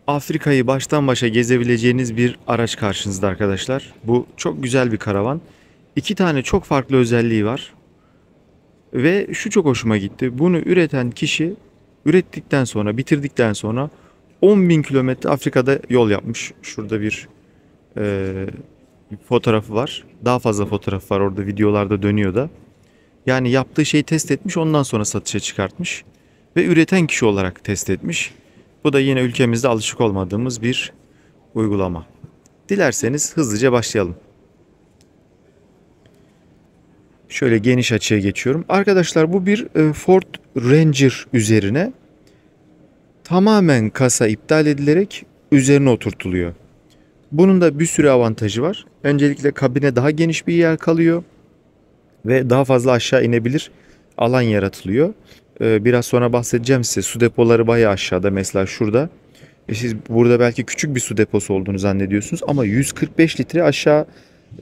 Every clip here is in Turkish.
Afrika'yı baştan başa gezebileceğiniz bir araç karşınızda arkadaşlar. Bu çok güzel bir karavan. İki tane çok farklı özelliği var. Ve şu çok hoşuma gitti. Bunu üreten kişi ürettikten sonra, bitirdikten sonra 10.000 kilometre Afrika'da yol yapmış. Şurada bir e, fotoğrafı var. Daha fazla fotoğraf var orada, videolarda dönüyor da. Yani yaptığı şeyi test etmiş, ondan sonra satışa çıkartmış. Ve üreten kişi olarak test etmiş. Bu da yine ülkemizde alışık olmadığımız bir uygulama. Dilerseniz hızlıca başlayalım. Şöyle geniş açıya geçiyorum. Arkadaşlar bu bir Ford Ranger üzerine tamamen kasa iptal edilerek üzerine oturtuluyor. Bunun da bir sürü avantajı var. Öncelikle kabine daha geniş bir yer kalıyor ve daha fazla aşağı inebilir alan yaratılıyor. Biraz sonra bahsedeceğim size. Su depoları bayağı aşağıda, mesela şurada. Siz burada belki küçük bir su deposu olduğunu zannediyorsunuz ama 145 litre aşağı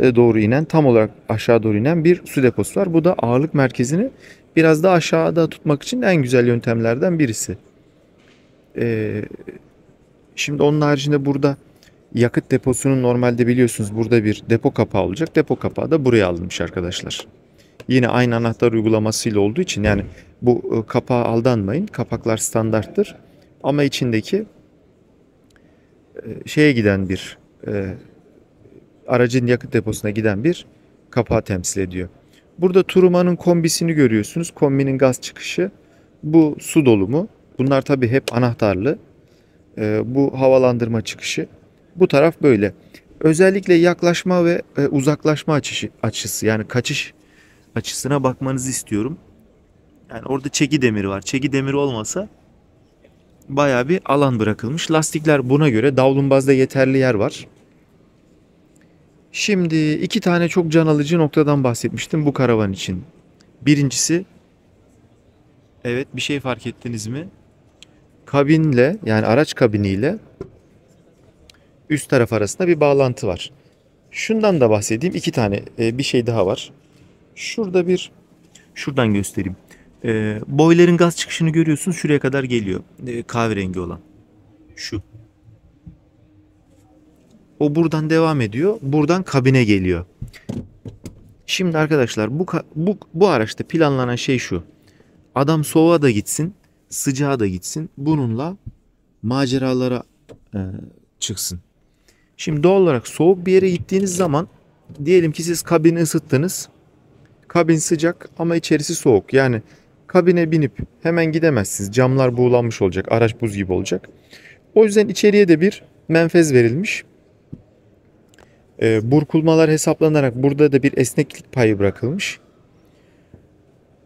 doğru inen, tam olarak aşağı doğru inen bir su deposu var. Bu da ağırlık merkezini biraz daha aşağıda tutmak için en güzel yöntemlerden birisi. Ee, Şimdi onun haricinde burada yakıt deposunun, normalde biliyorsunuz burada bir depo kapağı olacak. Depo kapağı da buraya alınmış arkadaşlar. Yine aynı anahtar uygulamasıyla olduğu için, yani bu kapağa aldanmayın. Kapaklar standarttır. Ama içindeki şeye giden bir aracın yakıt deposuna giden bir kapağı temsil ediyor. Burada Turuma'nın kombisini görüyorsunuz. Kombinin gaz çıkışı. Bu su dolumu. Bunlar tabii hep anahtarlı. Bu havalandırma çıkışı. Bu taraf böyle. Özellikle yaklaşma ve uzaklaşma açısı, yani kaçış açısına bakmanızı istiyorum. Yani orada çeki demiri var. Çeki demiri olmasa bayağı bir alan bırakılmış. Lastikler buna göre, davlumbazda yeterli yer var. Şimdi iki tane çok can alıcı noktadan bahsetmiştim bu karavan için. Birincisi, evet, bir şey fark ettiniz mi? Kabinle, yani araç kabiniyle üst taraf arasında bir bağlantı var. Şundan da bahsedeyim. İki tane bir şey daha var. Şurada şuradan göstereyim. Boiler'ın gaz çıkışını görüyorsunuz. Şuraya kadar geliyor. Kahverengi olan. Şu. O buradan devam ediyor. Buradan kabine geliyor. Şimdi arkadaşlar bu araçta planlanan şey şu. Adam soğuğa da gitsin, sıcağa da gitsin. Bununla maceralara e, çıksın. Şimdi doğal olarak soğuk bir yere gittiğiniz zaman, diyelim ki siz kabini ısıttınız. Kabin sıcak ama içerisi soğuk. Yani kabine binip hemen gidemezsiniz. Camlar buğulanmış olacak. Araç buz gibi olacak. O yüzden içeriye de bir menfez verilmiş. Burkulmalar hesaplanarak burada da bir esneklik payı bırakılmış.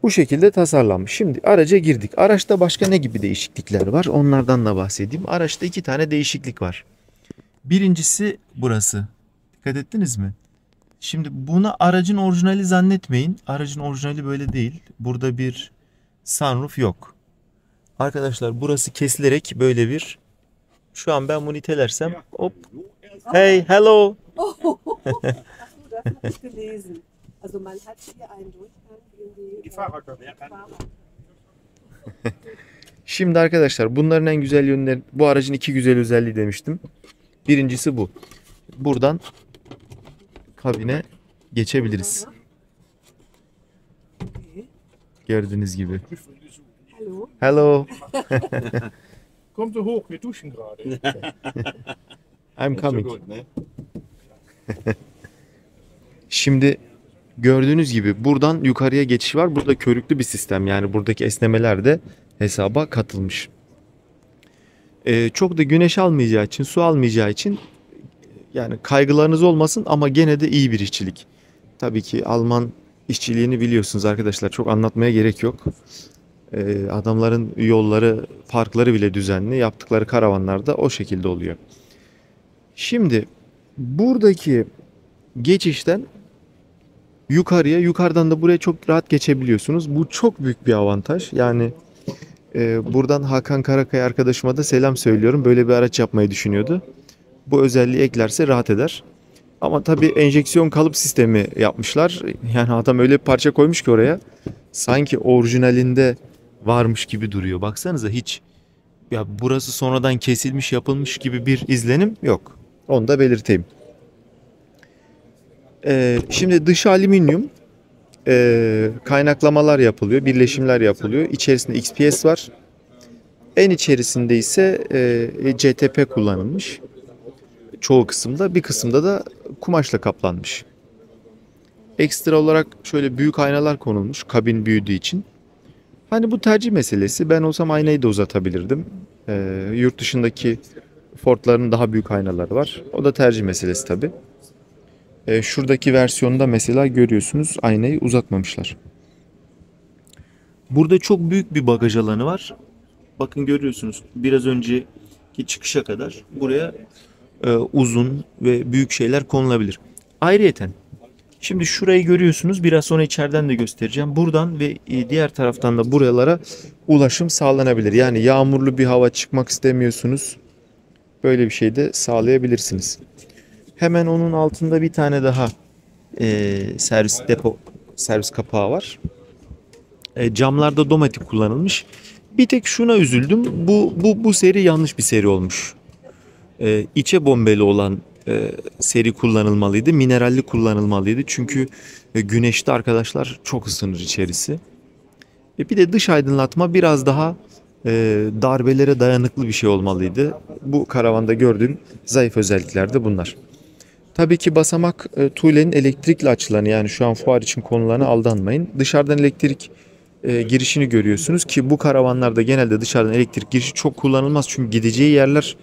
Bu şekilde tasarlanmış. Şimdi araca girdik. Araçta başka ne gibi değişiklikler var? Onlardan da bahsedeyim. Araçta iki tane değişiklik var. Birincisi burası. Dikkat ettiniz mi? Şimdi buna aracın orijinali zannetmeyin. Aracın orijinali böyle değil. Burada bir sunroof yok. Arkadaşlar burası kesilerek böyle bir... Şu an ben bunu itelersem hop. Hey, hello. Oh, das habe ich gelesen. Also man hat hier einen Durchgang in die Fahrer. Şimdi arkadaşlar bunların en güzel yönleri, bu aracın iki güzel özelliği demiştim. Birincisi bu. Buradan kabine geçebiliriz. Gördüğünüz gibi. Hallo. Hello. Kommt so hoch, wir duschen gerade. I'm coming. Şimdi gördüğünüz gibi buradan yukarıya geçiş var. Burada körüklü bir sistem. Yani buradaki esnemeler de hesaba katılmış. Çok da güneş almayacağı için, su almayacağı için, yani kaygılarınız olmasın ama gene de iyi bir işçilik. Tabii ki Alman işçiliğini biliyorsunuz arkadaşlar. Çok anlatmaya gerek yok. Adamların yolları, parkları bile düzenli. Yaptıkları karavanlar da o şekilde oluyor. Şimdi buradaki geçişten yukarıya, yukarıdan da buraya çok rahat geçebiliyorsunuz. Bu çok büyük bir avantaj. Yani buradan Hakan Karakaya arkadaşıma da selam söylüyorum. Böyle bir araç yapmayı düşünüyordu. Bu özelliği eklerse rahat eder. Ama tabii enjeksiyon kalıp sistemi yapmışlar. Yani adam öyle bir parça koymuş ki oraya, sanki orijinalinde varmış gibi duruyor. Baksanıza, hiç ya burası sonradan kesilmiş yapılmış gibi bir izlenim yok. Onu da belirteyim. Şimdi dışı alüminyum, kaynaklamalar yapılıyor, birleşimler yapılıyor. İçerisinde XPS var. En içerisinde ise CTP kullanılmış. Çoğu kısımda, bir kısımda da kumaşla kaplanmış. Ekstra olarak şöyle büyük aynalar konulmuş kabin büyüdüğü için. Hani bu tercih meselesi. Ben olsam aynayı da uzatabilirdim. Yurt dışındaki Ford'ların daha büyük aynaları var. O da tercih meselesi tabii. Şuradaki versiyonda mesela görüyorsunuz aynayı uzatmamışlar. Burada çok büyük bir bagaj alanı var. Bakın görüyorsunuz biraz önceki çıkışa kadar buraya uzun ve büyük şeyler konulabilir. Ayrıyeten şimdi şurayı görüyorsunuz. Biraz sonra içeriden de göstereceğim. Buradan ve diğer taraftan da buralara ulaşım sağlanabilir. Yani yağmurlu bir hava çıkmak istemiyorsunuz. Böyle bir şey de sağlayabilirsiniz. Hemen onun altında bir tane daha servis kapağı var. Camlarda domatik kullanılmış. Bir tek şuna üzüldüm. Bu seri yanlış bir seri olmuş. İçe bombeli olan seri kullanılmalıydı. Mineralli kullanılmalıydı. Çünkü güneşte arkadaşlar çok ısınır içerisi. Bir de dış aydınlatma biraz daha darbelere dayanıklı bir şey olmalıydı. Bu karavanda gördüğüm zayıf özellikler de bunlar. Tabii ki basamak tuğlenin elektrikle açılanı, yani şu an fuar için konularına aldanmayın. Dışarıdan elektrik girişini görüyorsunuz ki bu karavanlarda genelde dışarıdan elektrik girişi çok kullanılmaz. Çünkü gideceği yerler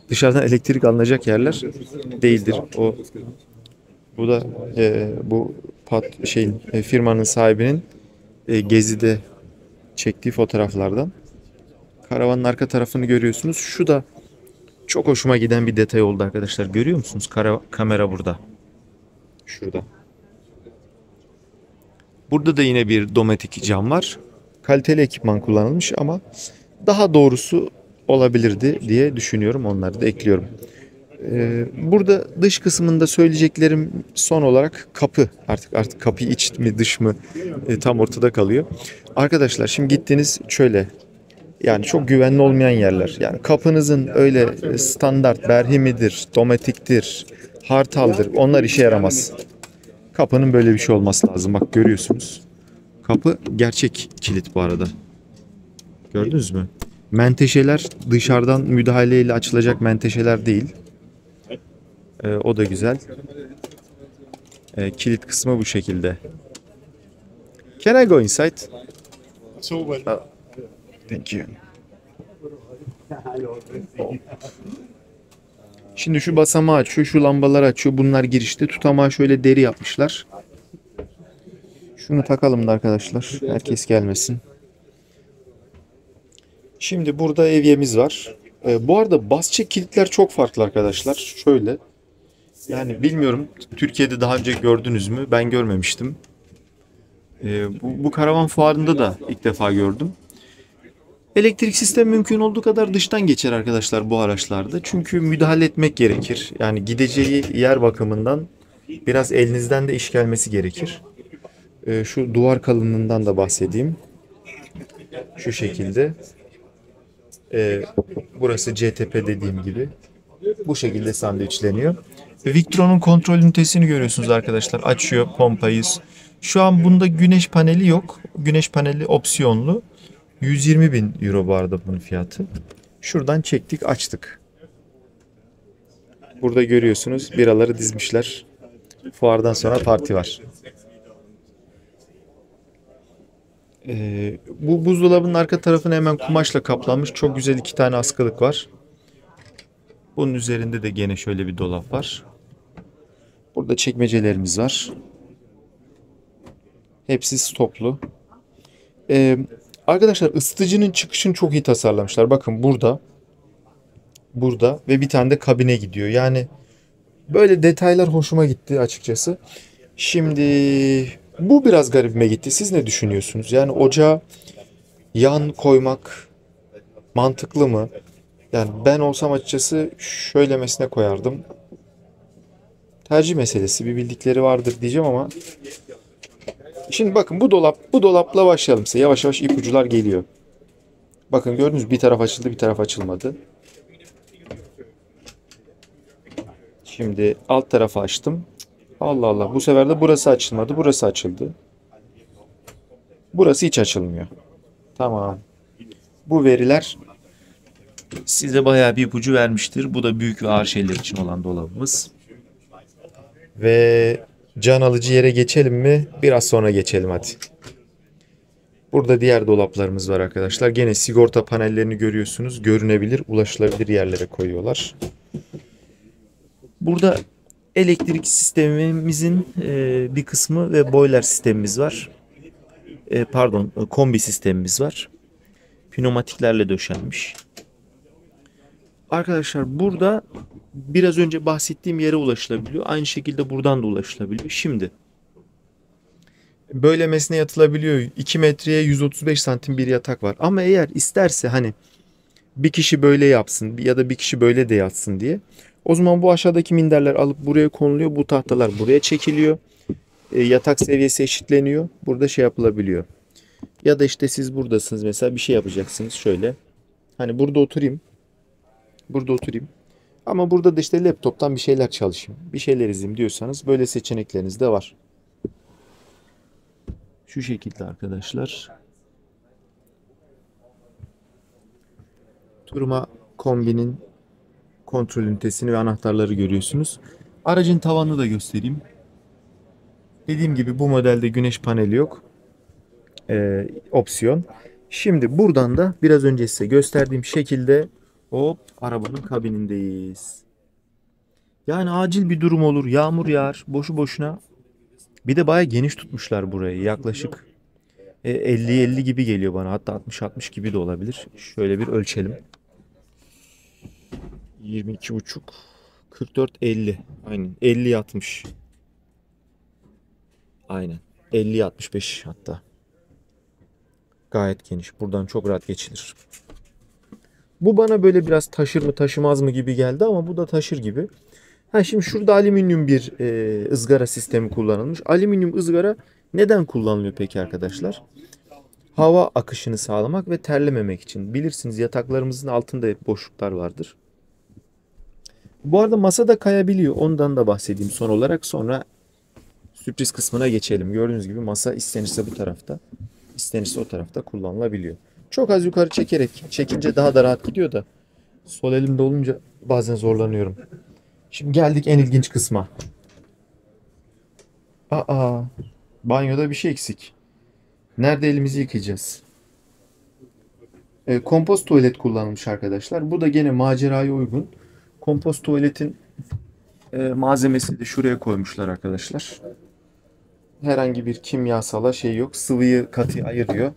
dışarıdan elektrik alınacak yerler değildir. Bu da bu firmanın sahibinin gezide çektiği fotoğraflardan. Karavanın arka tarafını görüyorsunuz. Şu da çok hoşuma giden bir detay oldu arkadaşlar. Görüyor musunuz? Kamera burada. Şurada. Burada da yine bir dometik cam var. Kaliteli ekipman kullanılmış ama daha doğrusu olabilirdi diye düşünüyorum. Onları da ekliyorum. Burada dış kısmında söyleyeceklerim son olarak kapı. Artık kapı iç mi dış mı tam ortada kalıyor. Arkadaşlar şimdi gittiniz şöyle. Yani çok güvenli olmayan yerler. Yani kapınızın öyle standart berhimidir, dometiktir, hartaldır. Onlar işe yaramaz. Kapının böyle bir şey olması lazım. Bak görüyorsunuz. Kapı gerçek kilit bu arada. Gördünüz mü? Menteşeler dışarıdan müdahaleyle açılacak menteşeler değil. O da güzel. Kilit kısmı bu şekilde. Can I go inside? Thank you. Şimdi şu basamağı açıyor, şu lambaları açıyor. Bunlar girişte. Tutamağı şöyle deri yapmışlar. Şunu takalım da arkadaşlar. Herkes gelmesin. Şimdi burada evyemiz var. Bu arada basçe kilitler çok farklı arkadaşlar. Şöyle. Yani bilmiyorum Türkiye'de daha önce gördünüz mü? Ben görmemiştim. Bu karavan fuarında da ilk defa gördüm. Elektrik sistemi mümkün olduğu kadar dıştan geçer arkadaşlar bu araçlarda. Çünkü müdahale etmek gerekir. Yani gideceği yer bakımından biraz elinizden de iş gelmesi gerekir. Şu duvar kalınlığından da bahsedeyim. Şu şekilde. Burası CTP dediğim gibi. Bu şekilde sandviçleniyor. Victron'un kontrol ünitesini görüyorsunuz arkadaşlar. Açıyor pompayı. Şu an bunda güneş paneli yok. Güneş paneli opsiyonlu. 120.000 euro bu arada bunun fiyatı. Şuradan çektik, açtık. Burada görüyorsunuz biraları dizmişler. Fuardan sonra parti var. Bu buzdolabının arka tarafını hemen kumaşla kaplanmış. Çok güzel 2 tane askılık var. Bunun üzerinde de gene şöyle bir dolap var. Burada çekmecelerimiz var. Hepsi stoplu. Arkadaşlar ısıtıcının çıkışını çok iyi tasarlamışlar. Bakın burada. Burada ve bir tane de kabine gidiyor. Yani böyle detaylar hoşuma gitti açıkçası. Şimdi bu biraz garibime gitti. Siz ne düşünüyorsunuz? Yani ocağa yan koymak mantıklı mı? Yani ben olsam açıkçası şöylemesine koyardım. Tercih meselesi, bir bildikleri vardır diyeceğim ama şimdi bakın bu dolapla başlayalım size. Yavaş yavaş ipuçlar geliyor. Bakın gördünüz mü? Bir taraf açıldı, bir taraf açılmadı. Şimdi alt tarafı açtım. Allah Allah. Bu sefer de burası açılmadı. Burası açıldı. Burası hiç açılmıyor. Tamam. Bu veriler size bayağı bir ipucu vermiştir. Bu da büyük ve ağır şeyler için olan dolabımız. Ve can alıcı yere geçelim mi? Biraz sonra geçelim hadi. Burada diğer dolaplarımız var arkadaşlar. Gene sigorta panellerini görüyorsunuz. Görünebilir, ulaşılabilir yerlere koyuyorlar. Burada elektrik sistemimizin bir kısmı ve boiler sistemimiz var. Kombi sistemimiz var. Pneumatiklerle döşenmiş. Arkadaşlar burada biraz önce bahsettiğim yere ulaşılabiliyor. Aynı şekilde buradan da ulaşılabiliyor. Şimdi böylemesine yatılabiliyor. 2 metreye 135 santim bir yatak var. Ama eğer isterse hani bir kişi böyle yapsın ya da bir kişi böyle de yatsın diye. O zaman bu aşağıdaki minderler alıp buraya konuluyor. Bu tahtalar buraya çekiliyor. Yatak seviyesi eşitleniyor. Burada şey yapılabiliyor. Ya da işte siz buradasınız mesela bir şey yapacaksınız şöyle. Hani burada oturayım. Burada oturayım. Ama burada da işte laptoptan bir şeyler çalışayım. Bir şeyler izleyeyim diyorsanız böyle seçenekleriniz de var. Şu şekilde arkadaşlar. Turma kombinin kontrol ünitesini ve anahtarları görüyorsunuz. Aracın tavanını da göstereyim. Dediğim gibi bu modelde güneş paneli yok. Opsiyon. Şimdi buradan da biraz önce size gösterdiğim şekilde hop arabanın kabinindeyiz. Yani acil bir durum olur. Yağmur yağar. Boşu boşuna. Bir de bayağı geniş tutmuşlar burayı. Yaklaşık 50-50 gibi geliyor bana. Hatta 60-60 gibi de olabilir. Şöyle bir ölçelim. 22,5 44-50. Aynen. 50-60. Aynen. 50-65 hatta. Gayet geniş. Buradan çok rahat geçilir. Bu bana böyle biraz taşır mı taşımaz mı gibi geldi ama bu da taşır gibi. Şimdi şurada alüminyum bir ızgara sistemi kullanılmış. Alüminyum ızgara neden kullanılıyor peki arkadaşlar? Hava akışını sağlamak ve terlememek için. Bilirsiniz yataklarımızın altında hep boşluklar vardır. Bu arada masa da kayabiliyor. Ondan da bahsedeyim son olarak. Sonra sürpriz kısmına geçelim. Gördüğünüz gibi masa istenirse bu tarafta, istenirse o tarafta kullanılabiliyor. Çok az yukarı çekince daha da rahat gidiyor da sol elimde olunca bazen zorlanıyorum. Şimdi geldik en ilginç kısma. Banyoda bir şey eksik. Nerede elimizi yıkayacağız? Kompost tuvalet kullanılmış arkadaşlar. Bu da gene maceraya uygun. Kompost tuvaletin malzemesini de şuraya koymuşlar arkadaşlar. Herhangi bir kimyasala şey yok. Sıvıyı katı ayırıyor.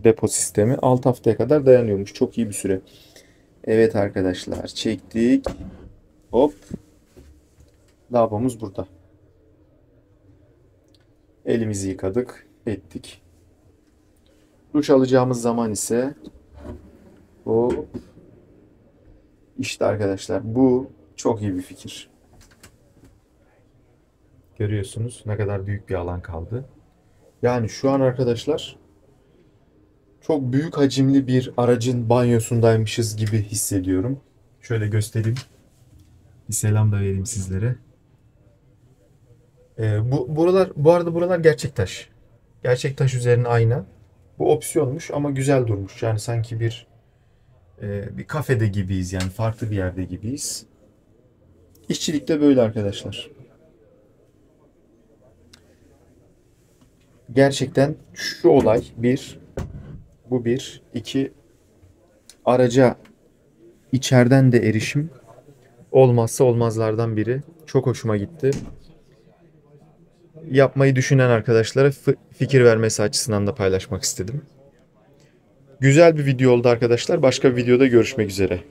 Depo sistemi 6 haftaya kadar dayanıyormuş. Çok iyi bir süre. Evet arkadaşlar çektik. Hop. Lavabomuz burada. Elimizi yıkadık. Ettik. Duş alacağımız zaman ise hop. İşte arkadaşlar bu çok iyi bir fikir. Görüyorsunuz ne kadar büyük bir alan kaldı. Yani şu an arkadaşlar çok büyük hacimli bir aracın banyosundaymışız gibi hissediyorum. Şöyle göstereyim. Bir selam da vereyim sizlere. Bu arada buralar gerçek taş. Gerçek taş üzerine ayna. Bu opsiyonmuş ama güzel durmuş. Yani sanki bir kafede gibiyiz yani farklı bir yerde gibiyiz. İşçilik de böyle arkadaşlar. Gerçekten şu olay bu bir, iki araca içeriden de erişim olmazsa olmazlardan biri. Çok hoşuma gitti. Yapmayı düşünen arkadaşlara fikir vermesi açısından da paylaşmak istedim. Güzel bir video oldu arkadaşlar. Başka bir videoda görüşmek üzere.